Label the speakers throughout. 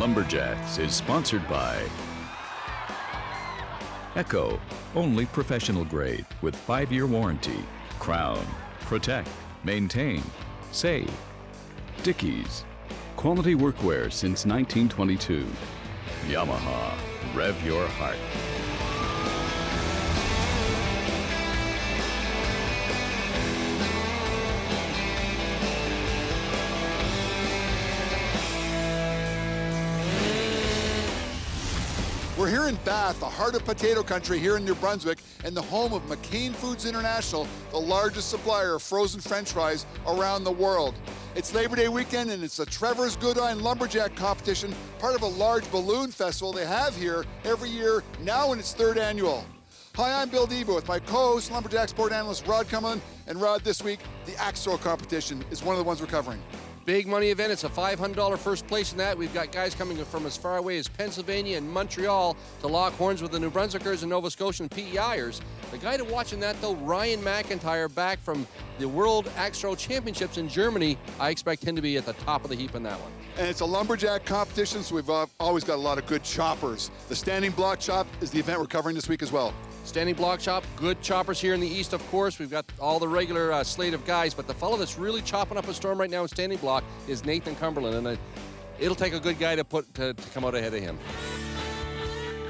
Speaker 1: Lumberjacks is sponsored by Echo, only professional grade with 5-year warranty. Crown, protect, maintain, save. Dickies, quality workwear since 1922. Yamaha, rev your heart.
Speaker 2: We're here in Bath, the heart of potato country here in New Brunswick, and the home of McCain Foods International, the largest supplier of frozen French fries around the world. It's Labor Day weekend, and it's the Trevors Goodine Lumberjack competition, part of a large balloon festival they have here every year, now in its 3rd annual. Hi, I'm Bill Debo with my co-host, Lumberjack sport analyst Rod Cumberland. And Rod, this week, the axe throw competition is one of the ones we're covering.
Speaker 3: Big money event. It's a $500 first place in that. We've got guys coming from as far away as Pennsylvania and Montreal to lock horns with the New Brunswickers and Nova Scotian PEIers. The guy to watch in that, though, Ryan McIntyre, back from the World Axe Throw Championships in Germany. I expect him to be at the top of the heap in that one.
Speaker 2: And it's a lumberjack competition, so we've always got a lot of good choppers. The standing block chop is the event we're covering this week as well.
Speaker 3: Standing block chop, good choppers here in the east, of course. We've got all the regular slate of guys, but the fellow that's really chopping up a storm right now in standing block is Nathan Cumberland, and it'll take a good guy to come out ahead of him.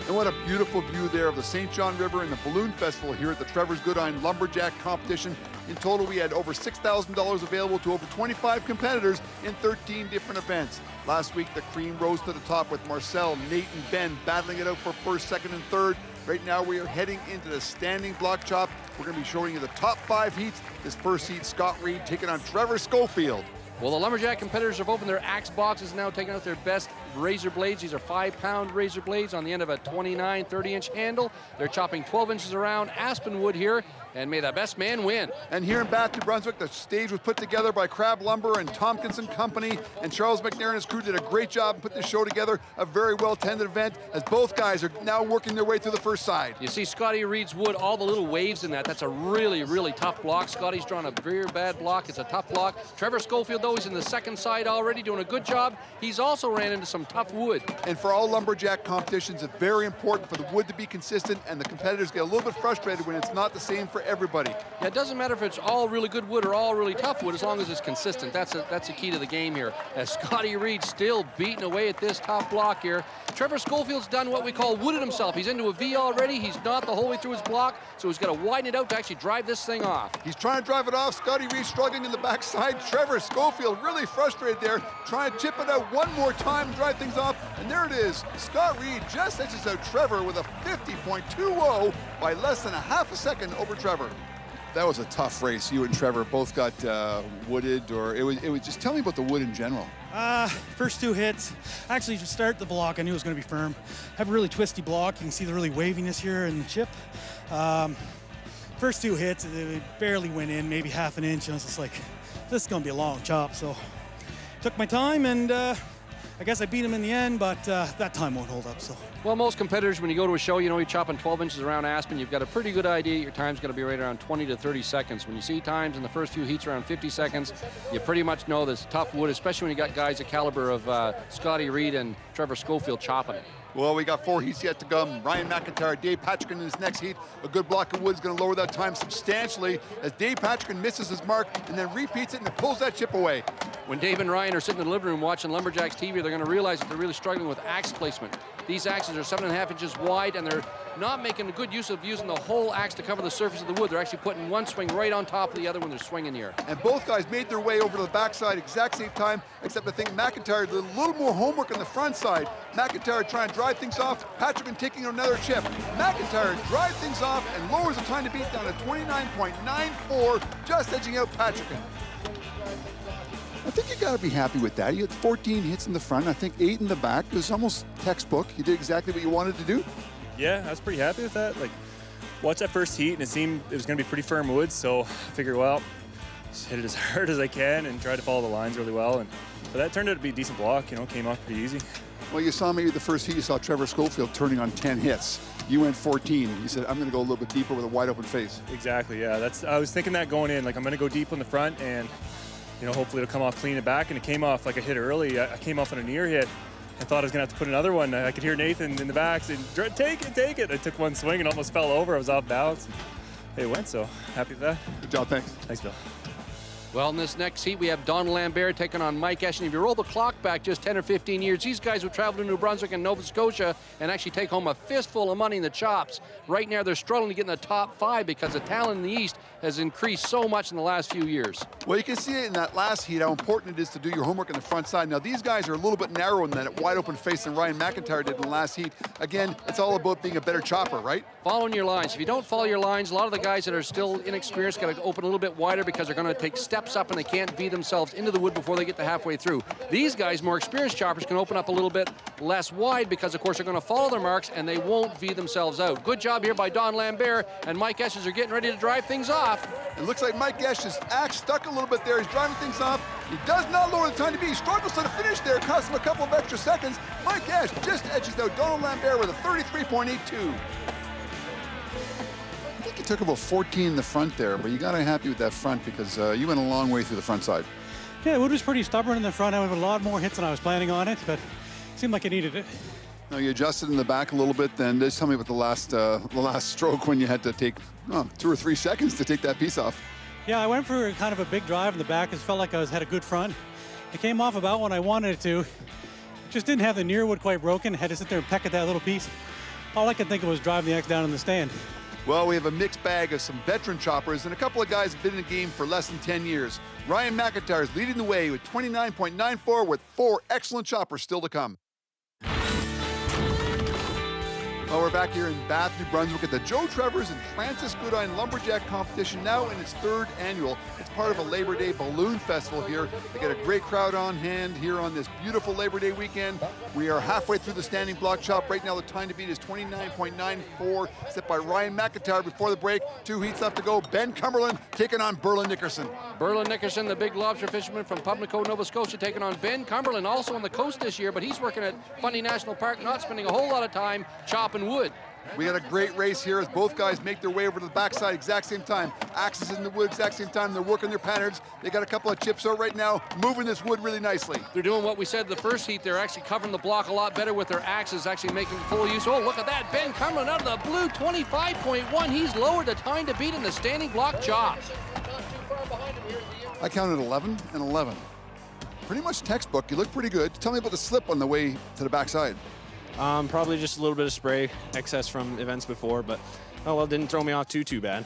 Speaker 2: And what a beautiful view there of the St. John River and the Balloon Festival here at the Trevors Goodine Lumberjack competition. In total, we had over $6,000 available to over 25 competitors in 13 different events. Last week, the cream rose to the top with Marcel, Nate, and Ben battling it out for first, second, and third. Right now, we are heading into the standing block chop. We're going to be showing you the top 5 heats. This first heat, Scott Reed taking on Trevor Schofield.
Speaker 3: Well, the Lumberjack competitors have opened their axe boxes now, taking out their best razor blades. These are 5-pound razor blades on the end of a 29, 30-inch handle. They're chopping 12 inches around aspen wood here, and may the best man win.
Speaker 2: And here in Bath, New Brunswick, the stage was put together by Crab Lumber and Tompkinson Company, and Charles McNair and his crew did a great job and put this show together, a very well-attended event, as both guys are now working their way through the first side.
Speaker 3: You see Scotty Reed's wood, all the little waves in that. That's a really, really tough block. Scotty's drawn a very bad block. It's a tough block. Trevor Schofield, though, he's in the second side already, doing a good job. He's also ran into some tough wood.
Speaker 2: And for all lumberjack competitions, it's very important for the wood to be consistent, and the competitors get a little bit frustrated when it's not the same for everybody.
Speaker 3: Yeah, it doesn't matter if it's all really good wood or all really tough wood, as long as it's consistent. That's the key to the game here. As Scotty Reed still beating away at this top block here. Trevor Schofield's done what we call wooded himself. He's into a V already. He's not the whole way through his block, so he's got to widen it out to actually drive this thing off.
Speaker 2: He's trying to drive it off. Scotty Reed struggling in the backside. Trevor Schofield really frustrated there, trying to chip it out one more time and drive things off. And there it is. Scott Reed just edges out Trevor with a 50.20 by less than a half a second over Trevor. That was a tough race. You and Trevor both got wooded, or it was just tell me about the wood in general.
Speaker 4: First 2 hits, actually to start the block, I knew it was going to be firm. Have a really twisty block. You can see the really waviness here in the chip. First 2 hits, it barely went in, maybe half an inch. I was just like, this is going to be a long chop. So took my time, and I guess I beat him in the end, but that time won't hold up. So.
Speaker 3: Well, most competitors, when you go to a show, you know you're chopping 12 inches around aspen. You've got a pretty good idea your time's going to be right around 20 to 30 seconds. When you see times in the first few heats around 50 seconds, you pretty much know this tough wood, especially when you got guys the caliber of Scotty Reed and Trevor Schofield chopping it.
Speaker 2: Well, we got 4 heats yet to come. Ryan McIntyre, Dave Patrick in his next heat. A good block of wood is going to lower that time substantially as Dave Patrick misses his mark and then repeats it and pulls that chip away.
Speaker 3: When Dave and Ryan are sitting in the living room watching Lumberjacks TV, they're going to realize that they're really struggling with axe placement. These axes are 7.5 inches wide, and they're not making a good use of using the whole axe to cover the surface of the wood. They're actually putting one swing right on top of the other when they're swinging here.
Speaker 2: And both guys made their way over to the backside exact same time, except I think McIntyre did a little more homework on the front side. McIntyre trying to drive things off, Patrick taking another chip. McIntyre drives things off and lowers the time to beat down to 29.94, just edging out Patrick. I think you got to be happy with that. You had 14 hits in the front, I think 8 in the back. It was almost textbook. You did exactly what you wanted to do.
Speaker 5: Yeah, I was pretty happy with that. Like, watched that first heat, and it seemed it was going to be pretty firm wood, so I figured, well, just hit it as hard as I can and try to follow the lines really well. But that turned out to be a decent block, came off pretty easy.
Speaker 2: Well, you saw maybe the first heat, you saw Trevor Schofield turning on 10 hits. You went 14. You said, I'm going to go a little bit deeper with a wide open face.
Speaker 5: Exactly, yeah. I was thinking that going in. Like, I'm going to go deep on the front, and hopefully it'll come off clean and back. And it came off like I hit early. I came off on a near hit, I thought I was going to have to put another one. I could hear Nathan in the back saying, take it, take it. I took one swing and almost fell over. I was off balance. It went, so happy with that.
Speaker 2: Good job, thanks.
Speaker 5: Thanks, Bill.
Speaker 3: Well, in this next heat, we have Don Lambert taking on Mike Esch. And if you roll the clock back just 10 or 15 years, these guys would travel to New Brunswick and Nova Scotia and actually take home a fistful of money in the chops. Right now, they're struggling to get in the top 5 because the talent in the East has increased so much in the last few years.
Speaker 2: Well, you can see it in that last heat how important it is to do your homework on the front side. Now, these guys are a little bit narrower than that wide open face than Ryan McIntyre did in the last heat. Again, it's all about being a better chopper, right?
Speaker 3: Following your lines. If you don't follow your lines, a lot of the guys that are still inexperienced got to open a little bit wider because they're going to take steps up and they can't beat themselves into the wood before they get to halfway through. These guys, more experienced choppers, can open up a little bit less wide because, of course, they're going to follow their marks and they won't V themselves out. Good job here by Don Lambert, and Mike Esches are getting ready to drive things off.
Speaker 2: It looks like Mike Esch's axe stuck a little bit there. He's driving things off. He does not lower the time to beat. He struggles to the finish there. Costs him a couple of extra seconds. Mike Esch just edges out Donald Lambert with a 33.82. I think he took about 14 in the front there, but you got to be happy with that front because you went a long way through the front side.
Speaker 4: Yeah, wood was pretty stubborn in the front. I went with a lot more hits than I was planning on it, but it seemed like it needed it.
Speaker 2: Now you adjusted in the back a little bit. Then just tell me about the last stroke when you had to take 2 or 3 seconds to take that piece off.
Speaker 4: Yeah, I went for kind of a big drive in the back. It felt like I had a good front. It came off about when I wanted it to. Just didn't have the near wood quite broken. Had to sit there and peck at that little piece. All I could think of was driving the axe down in the stand.
Speaker 2: Well, we have a mixed bag of some veteran choppers and a couple of guys who've been in the game for less than 10 years. Ryan McIntyre is leading the way with 29.94 with 4 excellent choppers still to come. Well, we're back here in Bath, New Brunswick at the Joe Trevors and Francis Goodine Lumberjack competition, now in its 3rd annual. It's part of a Labor Day balloon festival here. They got a great crowd on hand here on this beautiful Labor Day weekend. We are halfway through the standing block chop. Right now, the time to beat is 29.94, set by Ryan McIntyre before the break. 2 heats left to go. Ben Cumberland taking on Berlin Nickerson.
Speaker 3: Berlin Nickerson, the big lobster fisherman from Pubnico, Nova Scotia, taking on Ben Cumberland, also on the coast this year, but he's working at Fundy National Park, not spending a whole lot of time chopping wood.
Speaker 2: We got a great race here as both guys make their way over to the backside exact same time. Axes in the wood exact same time. They're working their patterns. They got a couple of chips out right now, moving this wood really nicely.
Speaker 3: They're doing what we said the first heat. They're actually covering the block a lot better with their axes, actually making full use. Oh, look at that. Ben Cumberland out of the blue, 25.1. He's lowered the time to beat in the standing block chop.
Speaker 2: I counted 11 and 11. Pretty much textbook. You look pretty good. Tell me about the slip on the way to the backside.
Speaker 6: Probably just a little bit of spray, excess from events before, but oh well, didn't throw me off too bad.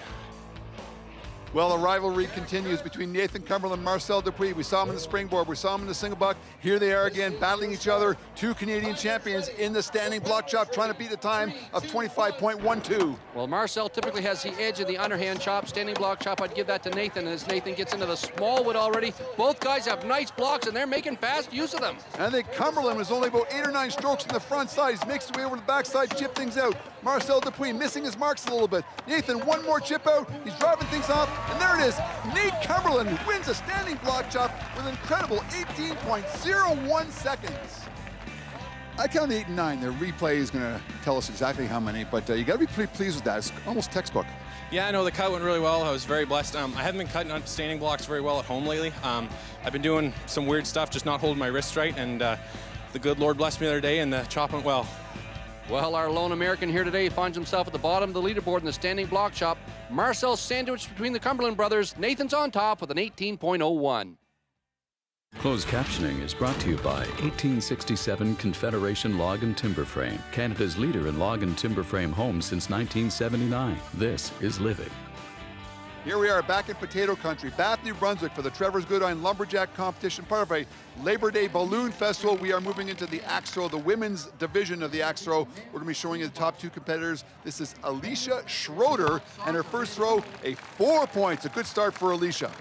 Speaker 2: Well, the rivalry continues between Nathan Cumberland and Marcel Dupuis. We saw him in the springboard. We saw him in the single buck. Here they are again, battling each other. 2 Canadian champions in the standing block chop, trying to beat the time of 25.12.
Speaker 3: Well, Marcel typically has the edge of the underhand chop. Standing block chop, I'd give that to Nathan. As Nathan gets into the small wood already, both guys have nice blocks, and they're making fast use of them.
Speaker 2: And I think Cumberland was only about 8 or 9 strokes in the front side. He makes his way over to the backside, chip things out. Marcel Dupuis missing his marks a little bit. Nathan, one more chip out. He's driving things off, and there it is. Nate Cumberland wins a standing block chop with an incredible 18.01 seconds. I count 8 and 9. The replay is going to tell us exactly how many, but you got to be pretty pleased with that. It's almost textbook.
Speaker 7: Yeah, I know the cut went really well. I was very blessed. I haven't been cutting on standing blocks very well at home lately. I've been doing some weird stuff, just not holding my wrist right, and the good Lord blessed me the other day, and the chop went well.
Speaker 3: Well, our lone American here today finds himself at the bottom of the leaderboard in the standing block chop. Marcel sandwiched between the Cumberland brothers. Nathan's on top with an 18.01.
Speaker 1: Closed captioning is brought to you by 1867 Confederation Log and Timber Frame, Canada's leader in log and timber frame homes since 1979. This is living.
Speaker 2: Here we are back in potato country, Bath, New Brunswick for the Trevors Goodine Lumberjack competition, part of a Labor Day balloon festival. We are moving into the axe throw, the women's division of the axe throw. We're going to be showing you the top 2 competitors. This is Alicia Schroeder, and her first throw, a 4 points. A good start for Alicia.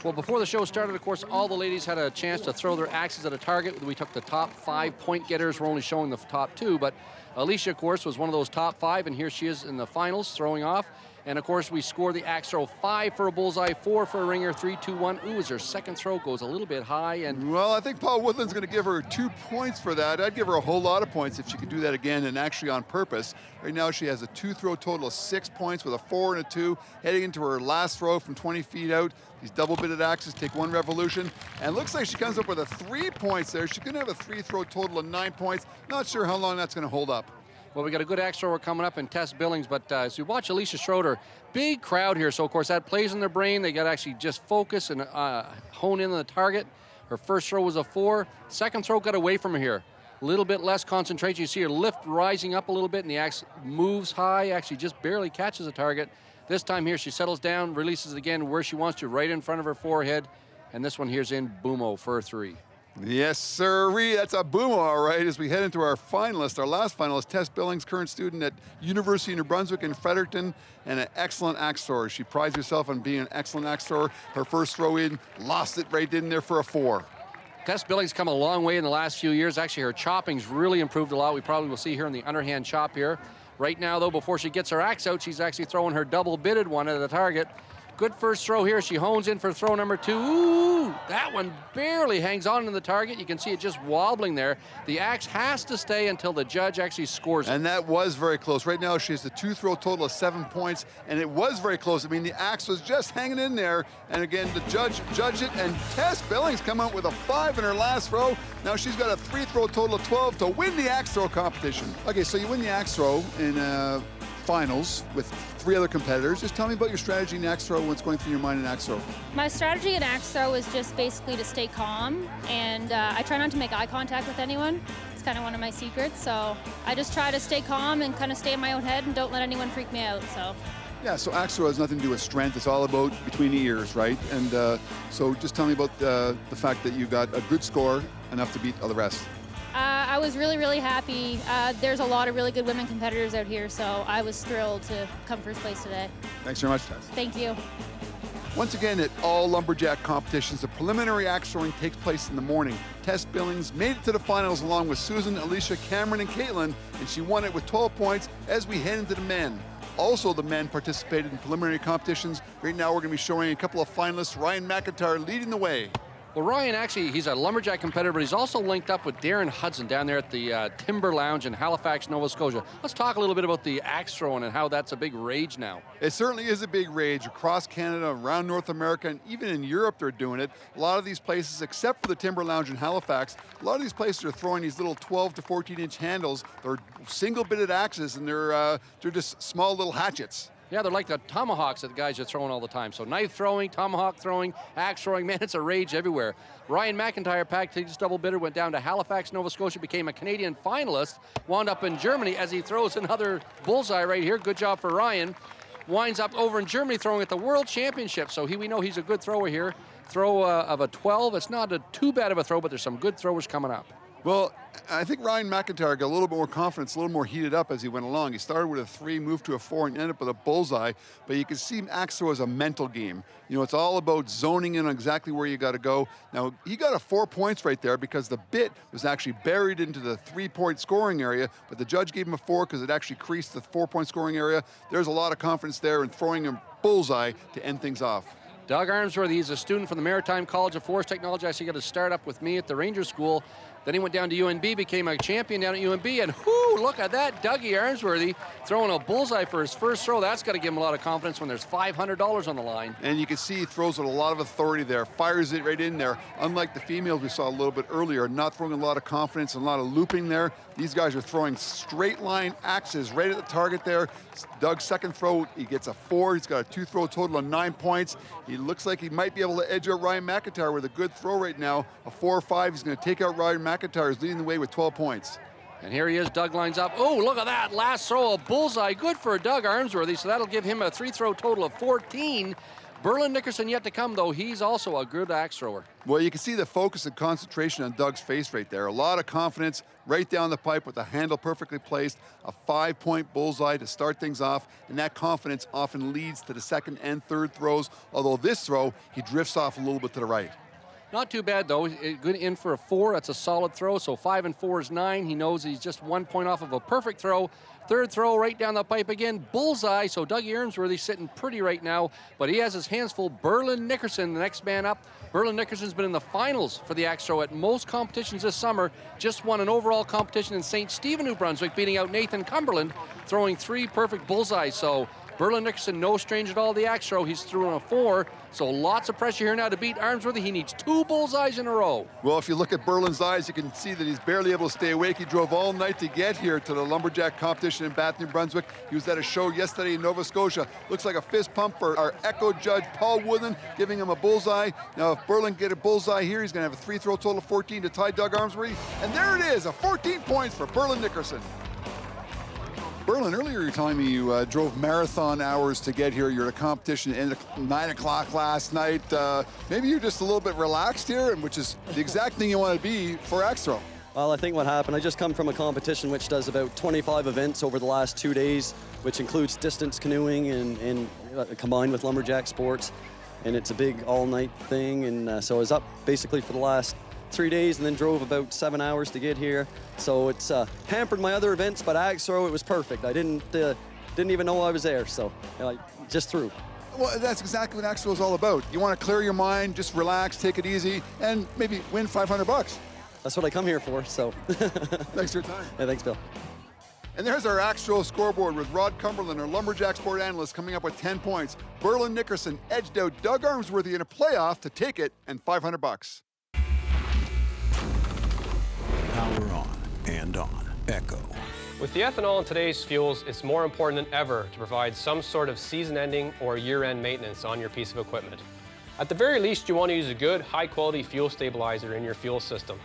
Speaker 3: Well, before the show started, of course, all the ladies had a chance to throw their axes at a target. We took the top 5 point getters. We're only showing the top 2, but Alicia, of course, was one of those top 5, and here she is in the finals, throwing off. And of course, we score the axe throw 5 for a bullseye, 4 for a ringer, 3, 2, 1. Ooh, as her second throw goes a little bit high. And
Speaker 2: well, I think Paul Woodland's going to give her 2 points for that. I'd give her a whole lot of points if she could do that again, and actually on purpose. Right now, she has a 2-throw total of 6 points with a 4 and a 2, heading into her last throw from 20 feet out. These double-bitted axes take 1 revolution, and looks like she comes up with a 3 points there. She's going to have a 3-throw total of 9 points. Not sure how long that's going to hold up.
Speaker 3: well, we got a good axe thrower coming up in Tess Billings, but as you watch Alicia Schroeder, big crowd here. So, of course, that plays in their brain. They got to actually just focus and hone in on the target. Her first throw was a 4. Second throw got away from her here. A little bit less concentration. You see her lift rising up a little bit, and the axe moves high, actually just barely catches the target. This time here, she settles down, releases it again where she wants to, right in front of her forehead. And this one here's in Boomo for a 3.
Speaker 2: Yes, sirree. That's a boom, all right, as we head into our finalist. Our last finalist, Tess Billings, current student at University of New Brunswick in Fredericton, and an excellent axe thrower. She prides herself on being an excellent axe thrower. Her first throw in, lost it right in there for a 4.
Speaker 3: Tess Billings come a long way in the last few years. Actually, her chopping's really improved a lot. We probably will see her in the underhand chop here. Right now, though, before she gets her axe out, she's actually throwing her double-bitted one at the target. Good first throw here. She hones in for throw number 2. Ooh, that one barely hangs on to the target. You can see it just wobbling there. The axe has to stay until the judge actually scores it.
Speaker 2: And that was very close. Right now, she has a 2-throw total of 7 points, and it was very close. I mean, the axe was just hanging in there. And again, the judge judged it, and Tess Billings come out with a 5 in her last throw. Now she's got a 3-throw total of 12 to win the axe throw competition. Okay, so you win the axe throw in finals with 3 other competitors. Just tell me about your strategy in axe throw, what's going through your mind in axe throw.
Speaker 8: My strategy in axe throw is just basically to stay calm, and I try not to make eye contact with anyone. It's kind of one of my secrets, so I just try to stay calm and kind of stay in my own head and don't let anyone freak me out.
Speaker 2: Yeah, so axe throw has nothing to do with strength. It's all about between the ears, right? And so just tell me about the fact that you got a good score, enough to beat all the rest.
Speaker 8: I was really, really happy. There's a lot of really good women competitors out here, so I was thrilled to come first place today.
Speaker 2: Thanks very much, Tess.
Speaker 8: Thank you.
Speaker 2: Once again, at all Lumberjack competitions, the preliminary axe throwing takes place in the morning. Tess Billings made it to the finals along with Susan, Alicia, Cameron, and Caitlin, and she won it with 12 points as we head into the men. Also, the men participated in preliminary competitions. Right now, we're going to be showing a couple of finalists. Ryan McIntyre leading the way.
Speaker 3: Well, Ryan, actually, he's a Lumberjack competitor, but he's also linked up with Darren Hudson down there at the Timber Lounge in Halifax, Nova Scotia. Let's talk a little bit about the axe throwing and how that's a big rage now.
Speaker 2: It certainly is a big rage across Canada, around North America, and even in Europe they're doing it. A lot of these places, except for the Timber Lounge in Halifax, a lot of these places are throwing these little 12 to 14-inch handles. They're single-bitted axes, and they're just small little hatchets.
Speaker 3: Yeah, they're like the tomahawks that the guys are throwing all the time. So knife throwing, tomahawk throwing, axe throwing, man, it's a rage everywhere. Ryan McIntyre packed his double bitter, went down to Halifax, Nova Scotia, became a Canadian finalist, wound up in Germany as he throws another bullseye right here. Good job for Ryan. Winds up over in Germany throwing at the World Championship. So we know he's a good thrower here. Throw of a 12. It's not too bad of a throw, but there's some good throwers coming up.
Speaker 2: Well, I think Ryan McIntyre got a little bit more confidence, a little more heated up as he went along. He started with a 3, moved to a 4, and ended up with a bullseye. But you can see axe throw as a mental game. You know, it's all about zoning in on exactly where you got to go. Now, he got a 4 points right there because the bit was actually buried into the 3-point scoring area, but the judge gave him a 4 because it actually creased the 4-point scoring area. There's a lot of confidence there in throwing a bullseye to end things off.
Speaker 3: Doug Armsworthy, he's a student from the Maritime College of Forest Technology. Actually got to start up with me at the Ranger School. Then he went down to UNB, became a champion down at UNB, and whoo, look at that, Dougie Armsworthy throwing a bullseye for his first throw. That's got to give him a lot of confidence when there's $500 on the line.
Speaker 2: And you can see he throws with a lot of authority there, fires it right in there. Unlike the females we saw a little bit earlier, not throwing a lot of confidence and a lot of looping there. These guys are throwing straight line axes right at the target there. Doug's second throw, he gets a 4. He's got a 2-throw total of 9 points. He looks like he might be able to edge out Ryan McIntyre with a good throw right now. A 4 or 5, he's going to take out Ryan McIntyre. He's leading the way with 12 points.
Speaker 3: And here he is, Doug lines up. Oh, look at that, last throw, a bullseye. Good for Doug Armsworthy, so that'll give him a 3-throw total of 14. Berlin Nickerson yet to come, though. He's also a good axe thrower.
Speaker 2: Well, you can see the focus and concentration on Doug's face right there. A lot of confidence right down the pipe with the handle perfectly placed, a 5-point bullseye to start things off, and that confidence often leads to the second and third throws, although this throw, he drifts off a little bit to the right.
Speaker 3: Not too bad, though. Good in for a 4. That's a solid throw. So 5 and 4 is 9. He knows he's just 1 point off of a perfect throw. Third throw right down the pipe again. Bullseye. So Dougie Ernsworthy sitting pretty right now, but he has his hands full. Berlin Nickerson, the next man up. Berlin Nickerson's been in the finals for the axe throw at most competitions this summer. Just won an overall competition in St. Stephen, New Brunswick, beating out Nathan Cumberland, throwing 3 perfect bullseyes. So Berlin Nickerson, no stranger at all to the axe throw. He's through a 4, so lots of pressure here now to beat Armsworthy. He needs 2 bullseyes in a row.
Speaker 2: Well, if you look at Berlin's eyes, you can see that he's barely able to stay awake. He drove all night to get here to the Lumberjack competition in Bath, New Brunswick. He was at a show yesterday in Nova Scotia. Looks like a fist pump for our Echo judge, Paul Woodland, giving him a bullseye. Now, if Berlin get a bullseye here, he's going to have a 3-throw total of 14 to tie Doug Armsworthy. And there it is, a 14 points for Berlin Nickerson. Berlin, earlier you were telling me you drove marathon hours to get here. You're at a competition at 9 o'clock last night. Maybe you're just a little bit relaxed here, and which is the exact thing you want to be for axe throw.
Speaker 9: Well, I think what happened, I just come from a competition which does about 25 events over the last 2 days, which includes distance canoeing and combined with lumberjack sports. And it's a big all-night thing. And so I was up basically for the last 3 days and then drove about 7 hours to get here. So it's hampered my other events, but axe throw, it was perfect. I didn't even know I was there, so I just threw.
Speaker 2: Well, that's exactly what axe throw is all about. You want to clear your mind, just relax, take it easy, and maybe win $500.
Speaker 9: That's what I come here for, so.
Speaker 2: Thanks for your time.
Speaker 9: Yeah, thanks, Bill.
Speaker 2: And there's our axe throw scoreboard with Rod Cumberland, our Lumberjack sport analyst, coming up with 10 points. Berlin Nickerson edged out Doug Armsworthy in a playoff to take it and $500.
Speaker 10: Power on and on. Echo.
Speaker 11: With the ethanol in today's fuels, it's more important than ever to provide some sort of season-ending or year-end maintenance on your piece of equipment. At the very least, you want to use a good, high-quality fuel stabilizer in your fuel system.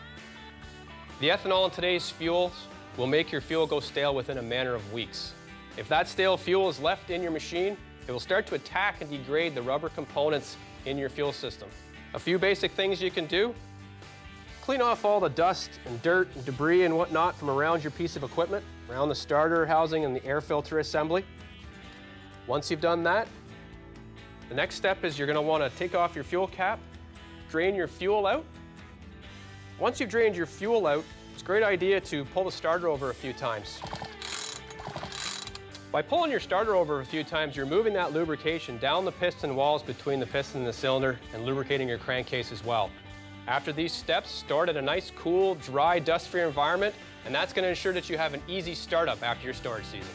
Speaker 11: The ethanol in today's fuels will make your fuel go stale within a matter of weeks. If that stale fuel is left in your machine, it will start to attack and degrade the rubber components in your fuel system. A few basic things you can do: clean off all the dust and dirt and debris and whatnot from around your piece of equipment, around the starter housing and the air filter assembly. Once you've done that, the next step is you're going to want to take off your fuel cap, drain your fuel out. Once you've drained your fuel out, it's a great idea to pull the starter over a few times. By pulling your starter over a few times, you're moving that lubrication down the piston walls between the piston and the cylinder and lubricating your crankcase as well. After these steps, start at a nice, cool, dry, dust-free environment, and that's going to ensure that you have an easy startup after your storage season.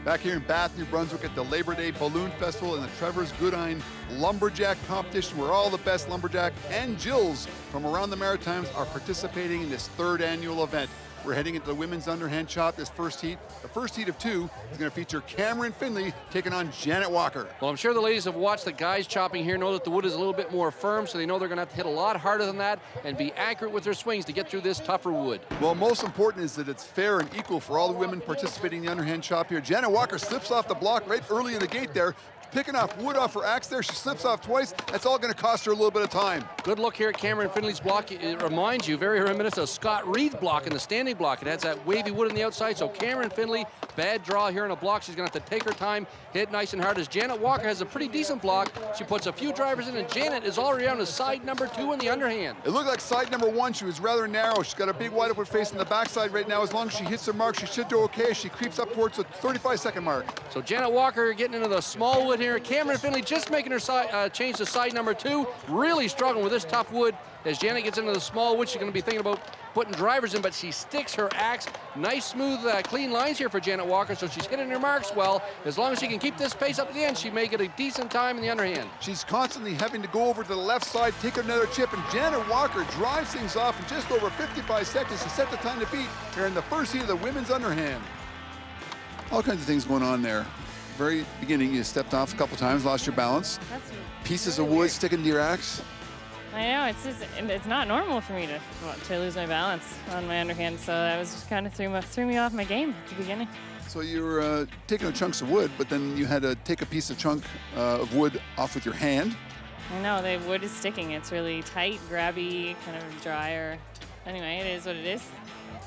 Speaker 2: Back here in Bath, New Brunswick at the Labor Day Balloon Festival and the Trevors Goodine Lumberjack competition, where all the best lumberjack and Jills from around the Maritimes are participating in this 3rd annual event. We're heading into the women's underhand chop, this first heat. The first heat of 2 is going to feature Cameron Finley taking on Janet Walker.
Speaker 3: Well, I'm sure the ladies have watched the guys chopping here, know that the wood is a little bit more firm, so they know they're going to have to hit a lot harder than that and be accurate with their swings to get through this tougher wood.
Speaker 2: Well, most important is that it's fair and equal for all the women participating in the underhand chop here. Janet Walker slips off the block right early in the gate there, picking off wood off her axe there. She slips off twice. That's all going to cost her a little bit of time.
Speaker 3: Good look here at Cameron Finley's block. It reminds you very reminiscent of Scott Reed's block in the standing block. It has that wavy wood on the outside, so Cameron Finley, bad draw here on a block. She's going to have to take her time, hit nice and hard, as Janet Walker has a pretty decent block. She puts a few drivers in, and Janet is already on to side number 2 in the underhand.
Speaker 2: It looked like side number 1. She was rather narrow. She's got a big wide open face on the backside right now. As long as she hits her mark, she should do okay. She creeps up towards the 35-second mark.
Speaker 3: So Janet Walker getting into the small wood here. Cameron Finley just making her change to side number 2. Really struggling with this tough wood. As Janet gets into the small wood, she's going to be thinking about putting drivers in, but she sticks her axe. Nice, smooth, clean lines here for Janet Walker, so she's hitting her marks well. As long as she can keep this pace up to the end, she may get a decent time in the underhand.
Speaker 2: She's constantly having to go over to the left side, take another chip, and Janet Walker drives things off in just over 55 seconds to set the time to beat here in the first heat of the women's underhand. All kinds of things going on there. Very beginning, you stepped off a couple times, lost your balance. Pieces of wood sticking to your axe.
Speaker 12: I know, it's not normal for me to lose my balance on my underhand, so that was just kind of threw me off my game at the beginning.
Speaker 2: So you were taking chunks of wood, but then you had to take a chunk of wood off with your hand.
Speaker 12: I know, the wood is sticking. It's really tight, grabby, kind of drier. anyway, it is what it is.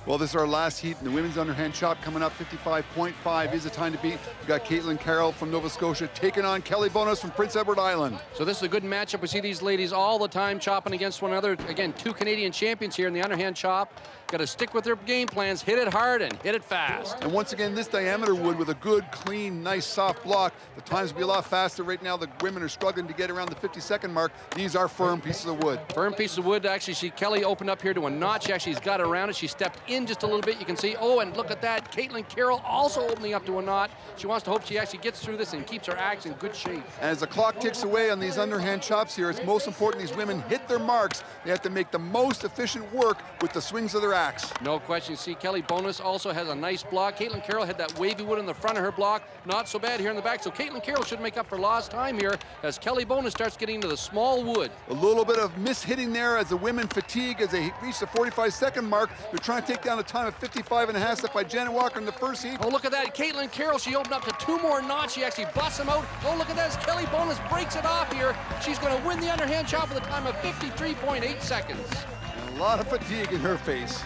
Speaker 2: Well, this is our last heat in the women's underhand chop coming up. 55.5 is the time to beat. We've got Caitlin Carroll from Nova Scotia taking on Kelly Bonus from Prince Edward Island.
Speaker 3: So this is a good matchup. We see these ladies all the time chopping against one another. Again, two Canadian champions here in the underhand chop. Got to stick with their game plans, hit it hard and hit it fast.
Speaker 2: And once again, this diameter wood with a good, clean, nice, soft block. The times will be a lot faster. Right now, the women are struggling to get around the 50-second mark. These are firm pieces of wood.
Speaker 3: Firm piece of wood. Actually, Kelly opened up here to a notch. She actually got around it. She stepped in just a little bit. You can see, oh, and look at that. Caitlin Carroll also opening up to a knot. She wants to hope she actually gets through this and keeps her axe in good shape.
Speaker 2: As the clock ticks away on these underhand chops here, it's most important these women hit their marks. They have to make the most efficient work with the swings of their axe.
Speaker 3: No question. See, Kelly Bonus also has a nice block. Caitlin Carroll had that wavy wood in the front of her block. Not so bad here in the back. So Caitlin Carroll should make up for lost time here as Kelly Bonus starts getting into the small wood.
Speaker 2: A little bit of mishitting there as the women fatigue as they reach the 45-second mark. They're trying to take down a time of 55.5 set by Janet Walker in the first heat.
Speaker 3: Oh, look at that. Caitlin Carroll, she opened up to two more knots. She actually busts them out. Oh, look at that as Kelly Bonus breaks it off here. She's going to win the underhand chop with a time of 53.8 seconds.
Speaker 2: And a lot of fatigue in her face.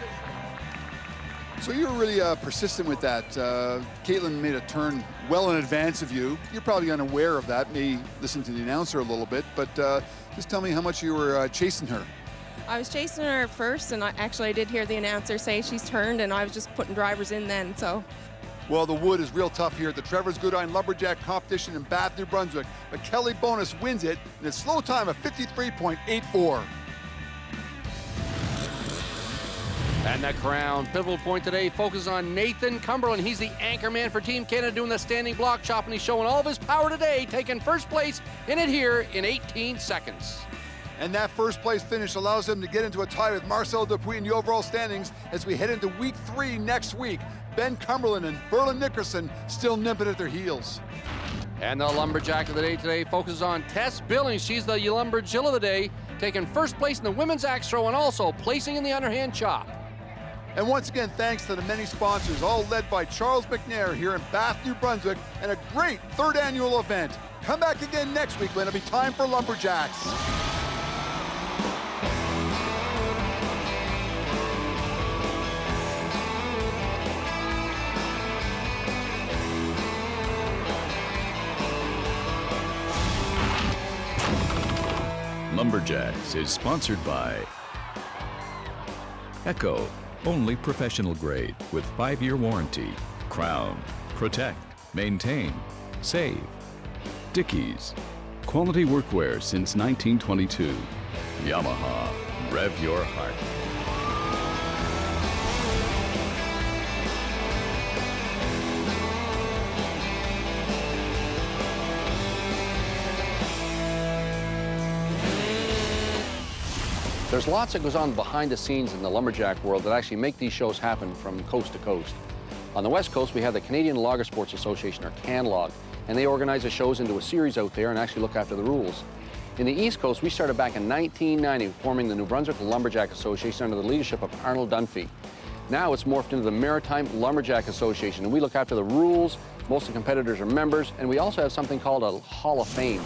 Speaker 2: So you were really persistent with that. Caitlin made a turn well in advance of you. You're probably unaware of that, may listen to the announcer a little bit, but just tell me how much you were chasing her.
Speaker 13: I was chasing her first, and I did hear the announcer say she's turned, and I was just putting drivers in then, so.
Speaker 2: Well, the wood is real tough here at the Trevors Goodine Lumberjack competition in Bath, New Brunswick, but Kelly Bonus wins it in a slow time of 53.84.
Speaker 3: And the crown pivotal point today focuses on Nathan Cumberland. He's the anchor man for Team Canada doing the standing block chop, and he's showing all of his power today, taking first place in it here in 18 seconds.
Speaker 2: And that first place finish allows him to get into a tie with Marcel Dupuis in the overall standings as we head into week 3 next week. Ben Cumberland and Berlin Nickerson still nipping at their heels.
Speaker 3: And the Lumberjack of the day today focuses on Tess Billings. She's the Lumberjill of the day, taking first place in the women's axe throw and also placing in the underhand chop.
Speaker 2: And once again, thanks to the many sponsors, all led by Charles McNair here in Bath, New Brunswick, and a great 3rd annual event. Come back again next week when it'll be time for Lumberjacks.
Speaker 1: Lumberjacks is sponsored by Echo, only professional grade with 5-year warranty. Crown, protect, maintain, save. Dickies, quality workwear since 1922. Yamaha, rev your heart.
Speaker 3: There's lots that goes on behind the scenes in the lumberjack world that actually make these shows happen from coast to coast. On the West Coast, we have the Canadian Logger Sports Association, or CanLog, and they organize the shows into a series out there and actually look after the rules. In the East Coast, we started back in 1990, forming the New Brunswick Lumberjack Association under the leadership of Arnold Dunphy. Now it's morphed into the Maritime Lumberjack Association, and we look after the rules. Most of the competitors are members, and we also have something called a Hall of Fame.